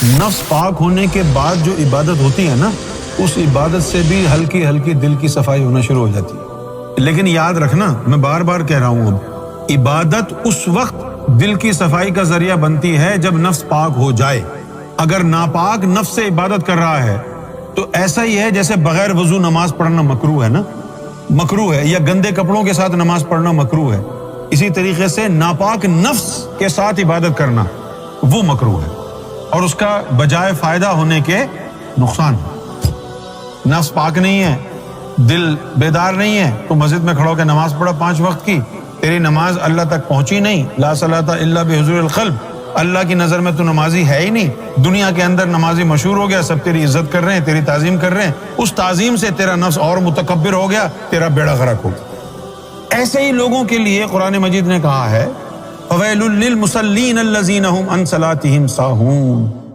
نفس پاک ہونے کے بعد جو عبادت ہوتی ہے نا، اس عبادت سے بھی ہلکی ہلکی دل کی صفائی ہونا شروع ہو جاتی ہے۔ لیکن یاد رکھنا، میں بار بار کہہ رہا ہوں، اب عبادت اس وقت دل کی صفائی کا ذریعہ بنتی ہے جب نفس پاک ہو جائے۔ اگر ناپاک نفس سے عبادت کر رہا ہے تو ایسا ہی ہے جیسے بغیر وضو نماز پڑھنا مکروہ ہے نا، مکروہ ہے، یا گندے کپڑوں کے ساتھ نماز پڑھنا مکروہ ہے، اسی طریقے سے ناپاک نفس کے ساتھ عبادت کرنا وہ مکروہ ہے، اور اس کا بجائے فائدہ ہونے کے نقصان ہے۔ نفس پاک نہیں ہے، دل بیدار نہیں ہے، تو مسجد میں کھڑا ہو کے نماز پڑھا 5 وقت کی، تیری نماز اللہ تک پہنچی نہیں۔ لا صلاۃ الا بحضور القلب، اللہ کی نظر میں تو نمازی ہے ہی نہیں۔ دنیا کے اندر نمازی مشہور ہو گیا، سب تیری عزت کر رہے ہیں، تیری تعظیم کر رہے ہیں، اس تعظیم سے تیرا نفس اور متکبر ہو گیا، تیرا بیڑا غرق ہو گیا۔ ایسے ہی لوگوں کے لیے قرآن مجید نے کہا ہے فَوَيْلٌ لِّلْمُصَلِّينَ الَّذِينَ هُمْ عَنْ صَلَاتِهِمْ سَاهُونَ،